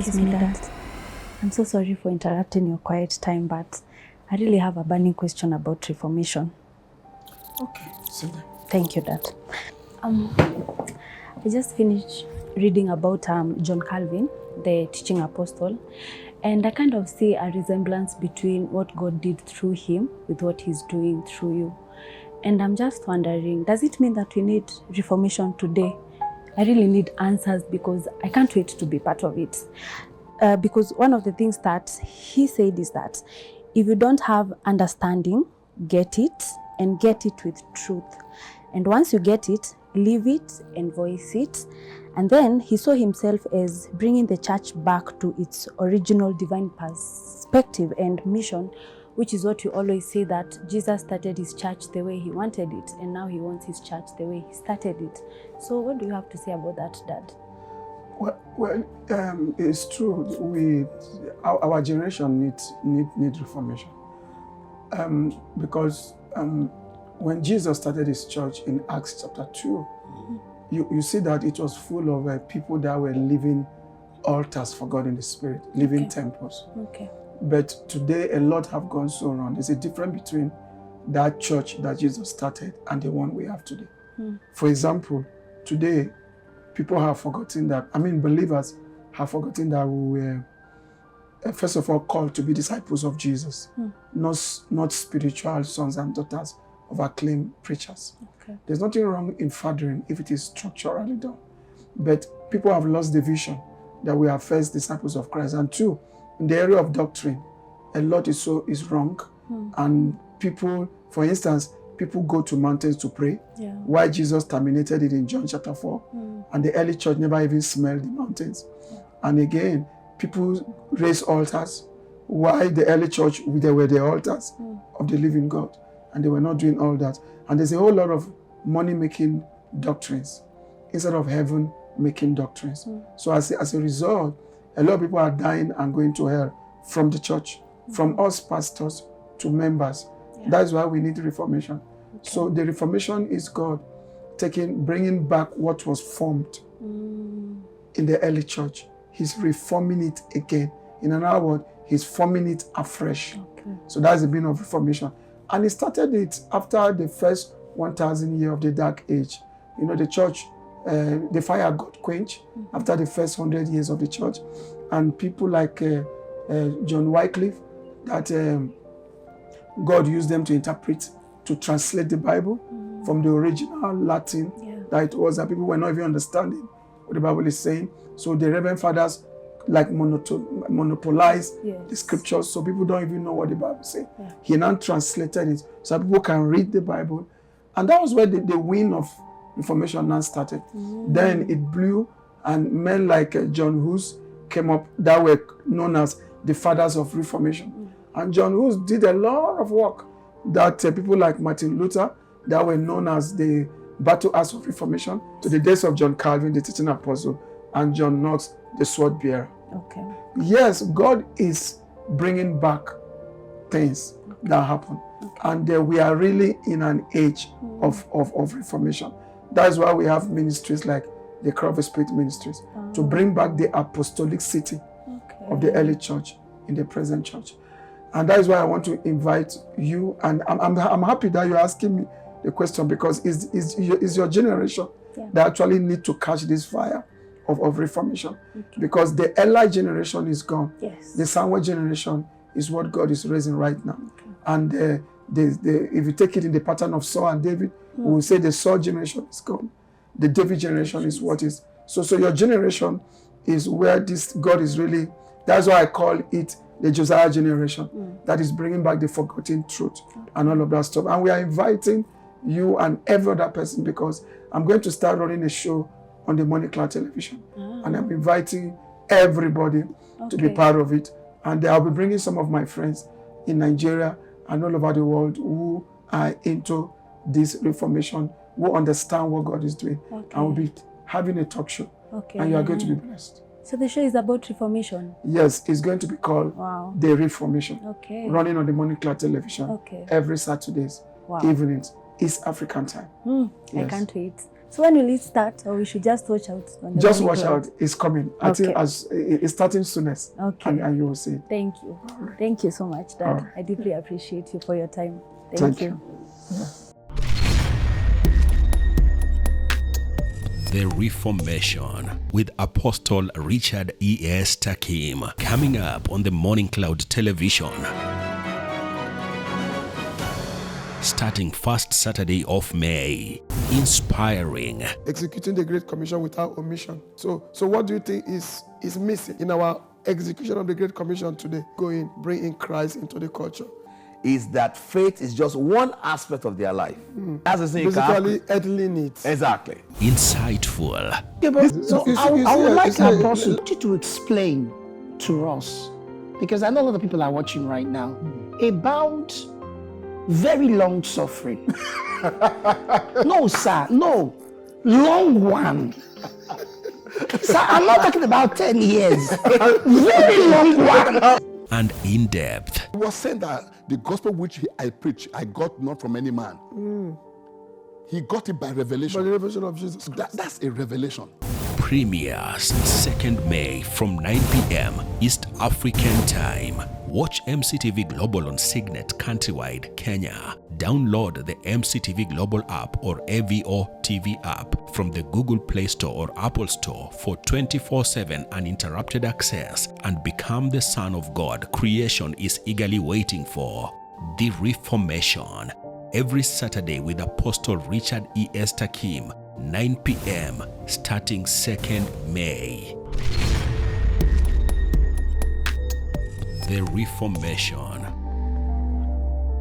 Excuse me, Dad. I'm so sorry for interrupting your quiet time, but I really have a burning question about Reformation. Okay, sit down. Thank you, Dad. I just finished reading about John Calvin, the teaching apostle, and I kind of see a resemblance between what God did through him with what he's doing through you. And I'm just wondering, does it mean that we need Reformation today? I really need answers because I can't wait to be part of it. Because one of the things that he said is that if you don't have understanding, get it, and get it with truth. And once you get it, live it and voice it. And then he saw himself as bringing the church back to its original divine perspective and mission, which is what you always say, that Jesus started his church the way he wanted it, and now he wants his church the way he started it. So what do you have to say about that, Dad? Well, it's true. Our generation needs reformation, because when Jesus started his church in Acts chapter 2, you see that it was full of people that were living altars for God in the Spirit, living temples. Okay. But today, a lot have gone so wrong. There's a difference between that church that Jesus started and the one we have today. For example, today, people have forgotten that, believers have forgotten that we were, first of all, called to be disciples of Jesus, not spiritual sons and daughters of acclaimed preachers. Okay. There's nothing wrong in fathering if it is structurally done. But people have lost the vision that we are first disciples of Christ. And two, in the area of doctrine, a lot is wrong. And people, for instance, people go to mountains to pray. Yeah. Why Jesus terminated it in John chapter 4. And the early church never even smelled the mountains. Yeah. And again, people raise altars. Why the early church, they were the altars of the living God. And they were not doing all that. And there's a whole lot of money-making doctrines instead of heaven-making doctrines. So as a result, a lot of people are dying and going to hell from the church, from us pastors to members. Yeah. That's why we need reformation. Okay. So the reformation is God bringing back what was formed in the early church. He's reforming it again. In another word, he's forming it afresh. Okay. So that's the meaning of reformation. And he started it after the first 1,000 years of the Dark Age. You know, the church, the fire got quenched after the first 100 years of the church. And people like John Wycliffe, that God used them to interpret, to translate the Bible from the original Latin that it was, that people were not even understanding what the Bible is saying. So the Reverend Fathers monopolize the scriptures, so people don't even know what the Bible says. Yeah. He now translated it so people can read the Bible. And that was where the wind of Reformation now started. Then it blew, and men like John Hus came up that were known as the fathers of Reformation. And John Hus did a lot of work that people like Martin Luther, that were known as the battle axe of Reformation, to the days of John Calvin, the teaching apostle, and John Knox, the sword bearer. Okay. Yes, God is bringing back things that happen. Okay. And we are really in an age of reformation. That's why we have ministries like the Crop of Spirit Ministries, to bring back the apostolic city of the early church in the present church. And that is why I want to invite you, and I'm happy that you're asking me the question, because it's your generation that actually need to catch this fire of reformation. Because the early generation is gone. Yes. The Samuel generation is what God is raising right now. And if you take it in the pattern of Saul and David, we will say the Saul generation is gone. The David generation is what is. So your generation is where this God is really, that's why I call it the Josiah generation, that is bringing back the forgotten truth and all of that stuff. And we are inviting you and every other person, because I'm going to start running a show on the Morning Cloud Television. And I'm inviting everybody to be part of it. And I'll be bringing some of my friends in Nigeria and all over the world who are into this reformation, who understand what God is doing. And we'll be having a talk show. And you are going to be blessed. So the show is about Reformation? Yes, it's going to be called The Reformation. Running on the Morning Cloud Television every Saturdays evenings, East African time. I can't wait. So when will it start, or we should just watch out? On the Just morning watch cloud? out. It's coming. I think Okay. as it's starting soonest. Okay. And you will see it. Thank you. Thank you so much, Dad. Alright. I deeply appreciate you for your time. Thank you. The Reformation with Apostle Richard E.S. Takim, coming up on the Morning Cloud television. Starting first Saturday of May. Inspiring. Executing the Great Commission without omission. So what do you think is missing in our execution of the Great Commission today? Go in, bring in Christ into the culture. Is that faith is just one aspect of their life. As I say, Basically, earthly needs. exactly. Insightful. Yeah, but so I would like Apostle let- you to explain to us, because I know a lot of people are watching right now, about very long suffering. No, sir, no. Long one. Sir, I'm not talking about 10 years. Very long one. And in-depth. He was saying that the gospel which I preach, I got not from any man. He got it by By revelation. the revelation of Jesus Christ. That's a revelation. Premieres 2nd May from 9 p.m. East African Time. Watch MCTV Global on Signet countrywide, Kenya. Download the MCTV Global app or AVO TV app from the Google Play Store or Apple Store for 24/7 uninterrupted access and become the son of God creation is eagerly waiting for. The Reformation. Every Saturday with Apostle Richard E.S. Takim, 9 p.m. starting 2nd May. The Reformation.